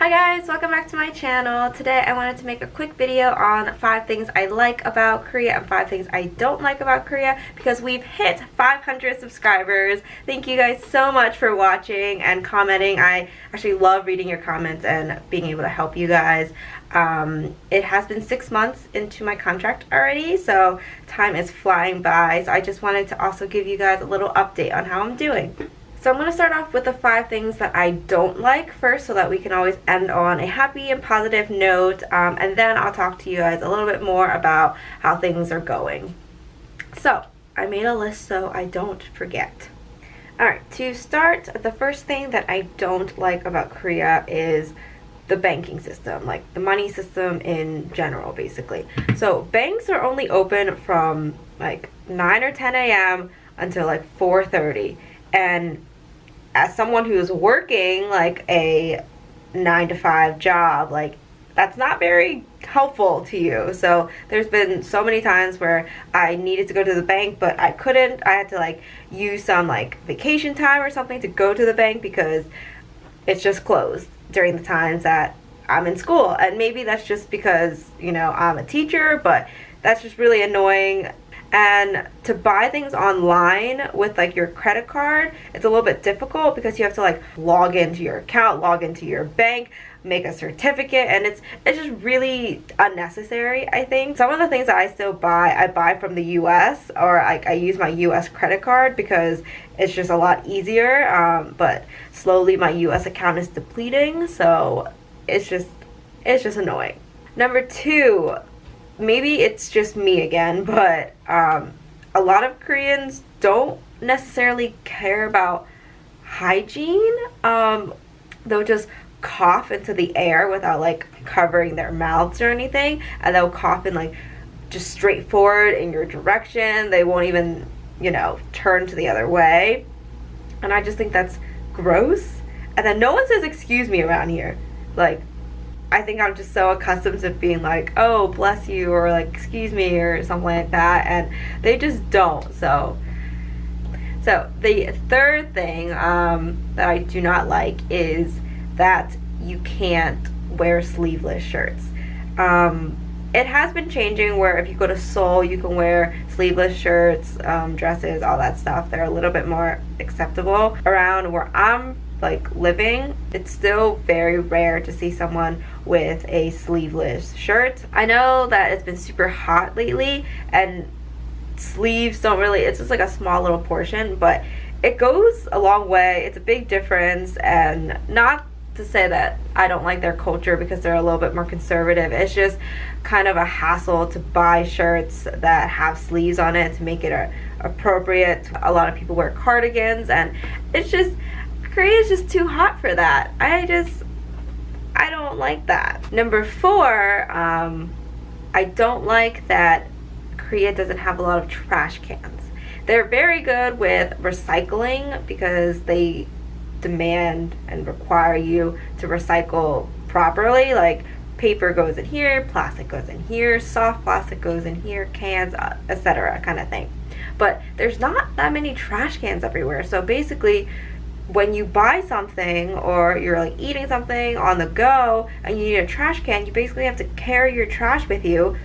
Hi guys, welcome back to my channel. Today I wanted to make a quick video on 5 things I like about Korea and 5 things I don't like about Korea because we've hit 500 subscribers. Thank you guys so much for watching and commenting. I actually love reading your comments and being able to help you guys. It has been 6 months into my contract already, so time is flying by. So I just wanted to also give you guys a little update on how I'm doing. So I'm going to start off with the 5 things that I don't like first so that we can always end on a happy and positive note, and then I'll talk to you guys a little bit more about how things are going. So I made a list so I don't forget. Alright, to start, the first thing that I don't like about Korea is the banking system, like the money system in general basically. So banks are only open from like 9 or 10 a.m. until like 4:30, and as someone who's working like a 9-to-5 job, like that's not very helpful to you. So there's been so many times where I needed to go to the bank but I couldn't. I had to like use some like vacation time or something to go to the bank because it's just closed during the times that I'm in school. And maybe that's just because, you know, I'm a teacher, but that's just really annoying. And to buy things online with like your credit card, it's a little bit difficult because you have to like log into your account, log into your bank, make a certificate, and it's just really unnecessary, I think. Some of the things that I still buy, I buy from the US, or I use my US credit card because it's just a lot easier, but slowly my US account is depleting, so it's just annoying. Number 2, maybe it's just me again, but a lot of Koreans don't necessarily care about hygiene. They'll just cough into the air without like covering their mouths or anything, and they'll cough in like just straight forward in your direction. They won't even, you know, turn to the other way, and I just think that's gross. And then no one says excuse me around here. Like, I think I'm just so accustomed to being like, oh, bless you, or like, excuse me, or something like that, and they just don't. So the third thing that I do not like is that you can't wear sleeveless shirts. It has been changing where if you go to Seoul, you can wear sleeveless shirts, dresses, all that stuff. They're a little bit more acceptable. Around where I'm like living, it's still very rare to see someone with a sleeveless shirt. I know that it's been super hot lately and sleeves don't really, it's just like a small little portion, but it goes a long way. It's a big difference, and not to say that I don't like their culture because they're a little bit more conservative. It's just kind of a hassle to buy shirts that have sleeves on it to make it appropriate. A lot of people wear cardigans, and it's just, Korea is just too hot for that. I don't like that. Number 4, I don't like that Korea doesn't have a lot of trash cans. They're very good with recycling because they demand and require you to recycle properly. Like, paper goes in here, plastic goes in here, soft plastic goes in here, cans, etc. kind of thing. But there's not that many trash cans everywhere. So basically, when you buy something or you're like eating something on the go and you need a trash can, you basically have to carry your trash with you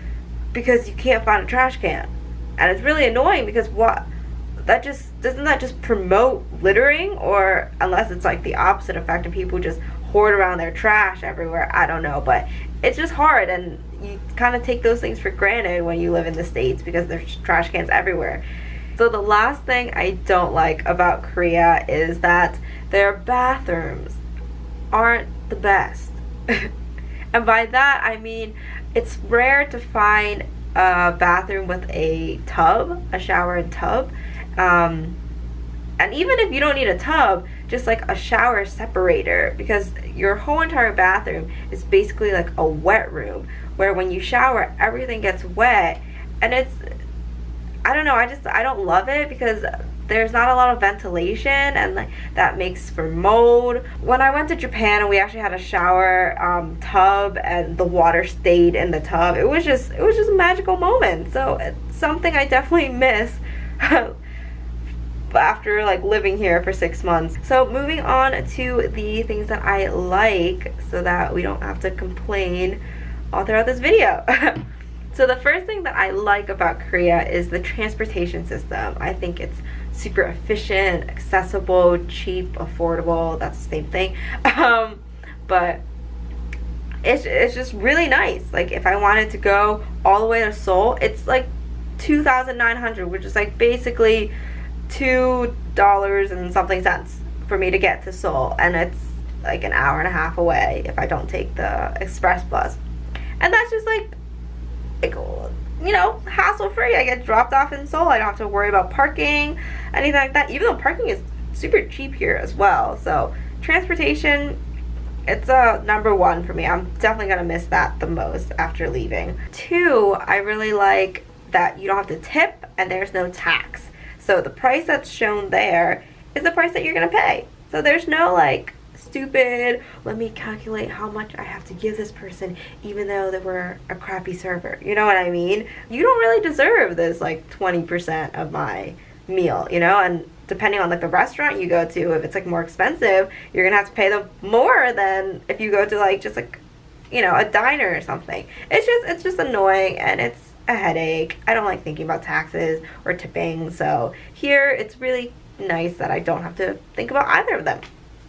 because you can't find a trash can. And it's really annoying because doesn't that just promote littering? Or unless it's like the opposite effect and people just hoard around their trash everywhere, I don't know, but it's just hard, and you kind of take those things for granted when you live in the States because there's trash cans everywhere. So the last thing I don't like about Korea is that their bathrooms aren't the best. And by that I mean it's rare to find a bathroom with a tub, a shower and tub. And even if you don't need a tub, just like a shower separator, because your whole entire bathroom is basically like a wet room where when you shower everything gets wet, and it's, I don't know, I don't love it because there's not a lot of ventilation, and like that makes for mold. When I went to Japan and we actually had a shower tub and the water stayed in the tub, it was just a magical moment. So it's something I definitely miss after like living here for 6 months. So moving on to the things that I like so that we don't have to complain all throughout this video. So the first thing that I like about Korea is the transportation system. I think it's super efficient, accessible, cheap, affordable. That's the same thing. But it's just really nice. Like if I wanted to go all the way to Seoul, it's like 2,900, which is like basically $2 and something cents for me to get to Seoul, and it's like an hour and a half away if I don't take the express bus. And that's just like you know, hassle free. I get dropped off in Seoul. I don't have to worry about parking, anything like that, even though parking is super cheap here as well. So transportation, it's a number one for me. I'm definitely gonna miss that the most after leaving. 2, I really like that you don't have to tip and there's no tax. So the price that's shown there is the price that you're gonna pay. So there's no like stupid, let me calculate how much I have to give this person even though they were a crappy server. You know what I mean? You don't really deserve this like 20% of my meal, you know? And depending on like the restaurant you go to, if it's like more expensive, you're gonna have to pay them more than if you go to like just like, you know, a diner or something. It's just annoying, and it's a headache. I don't like thinking about taxes or tipping. So here it's really nice that I don't have to think about either of them.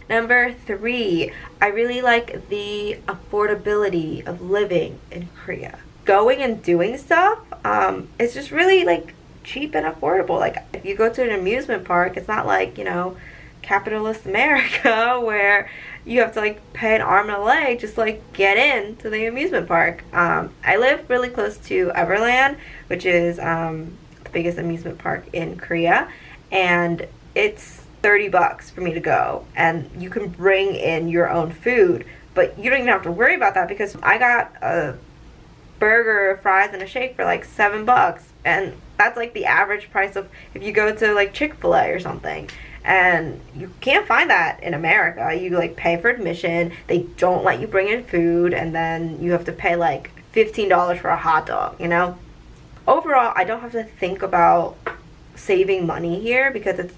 Number 3, I really like the affordability of living in Korea. Going and doing stuff, it's just really like cheap and affordable. Like if you go to an amusement park, it's not like, you know, capitalist America where you have to like pay an arm and a leg just to like get in to the amusement park. I live really close to Everland, which is the biggest amusement park in Korea, and it's $30 for me to go, and you can bring in your own food, but you don't even have to worry about that because I got a burger, fries, and a shake for like $7, and that's like the average price of if you go to like Chick-fil-A or something. And you can't find that in America. You like pay for admission, they don't let you bring in food, and then you have to pay like $15 for a hot dog, you know? Overall, I don't have to think about saving money here because it's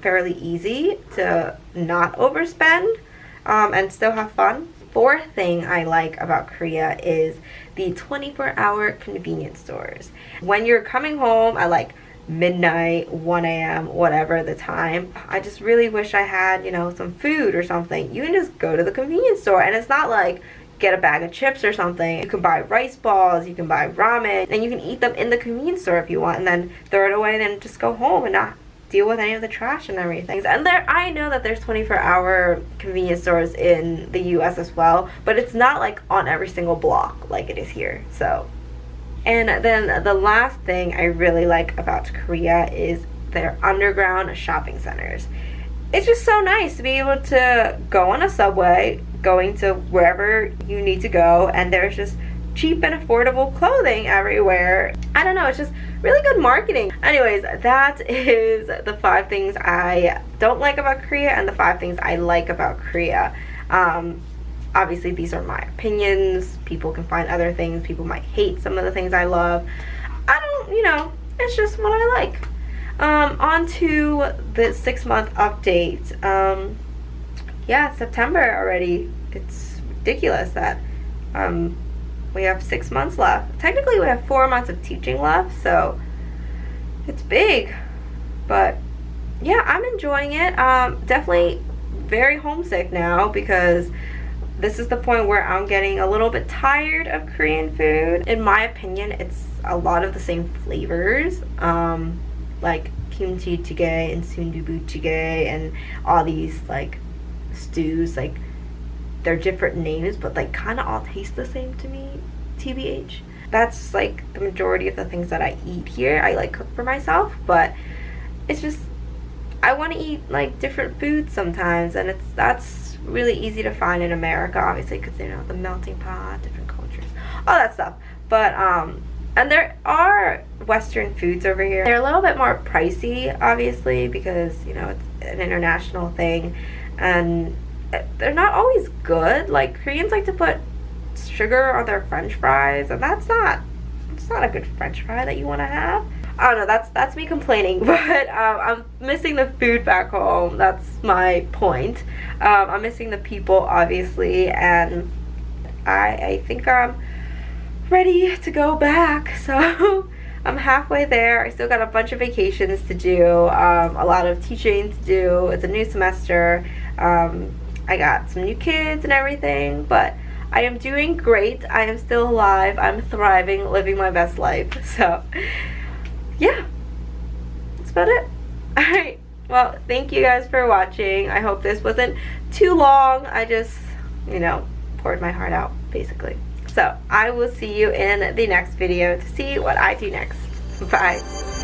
fairly easy to not overspend and still have fun. 4th thing I like about Korea is the 24-hour convenience stores. When you're coming home at like midnight, 1 a.m., whatever the time, I just really wish I had, you know, some food or something. You can just go to the convenience store, and it's not like get a bag of chips or something. You can buy rice balls, you can buy ramen, and you can eat them in the convenience store if you want, and then throw it away, and then just go home and not deal with any of the trash and everything. And I know that there's 24-hour convenience stores in the US as well, but it's not like on every single block like it is here. So, and then the last thing I really like about Korea is their underground shopping centers. It's just so nice to be able to go on a subway, going to wherever you need to go, and there's just cheap and affordable clothing everywhere. I don't know, it's just really good marketing. Anyways, that is the 5 things I don't like about Korea and the 5 things I like about Korea. Obviously these are my opinions. People can find other things. People might hate some of the things I love. I don't, you know, it's just what I like. On to the 6-month update. Yeah, September already. It's ridiculous that we have 6 months left. Technically we have 4 months of teaching left, so it's big. But yeah, I'm enjoying it. Definitely very homesick now because this is the point where I'm getting a little bit tired of Korean food. In my opinion, it's a lot of the same flavors, like kimchi jjigae and sundubu jjigae and all these like stews. Like they're different names, but like kind of all taste the same to me, TBH. That's like the majority of the things that I eat here. I like cook for myself, but it's just I want to eat like different foods sometimes, and that's really easy to find in America, obviously, because you know the melting pot, different cultures, all that stuff. But and there are Western foods over here. They're a little bit more pricey, obviously, because you know it's an international thing, and they're not always good. Like Koreans like to put sugar on their French fries, and it's not a good French fry that you want to have. I don't know, that's me complaining, but I'm missing the food back home. That's my point. I'm missing the people, obviously, and I think I'm ready to go back. So I'm halfway there. I still got a bunch of vacations to do, a lot of teaching to do. It's a new semester. I got some new kids and everything, but I am doing great. I am still alive. I'm thriving, living my best life. So yeah, that's about it. Alright, well, thank you guys for watching. I hope this wasn't too long. I just, you know, poured my heart out, basically. So I will see you in the next video to see what I do next. Bye.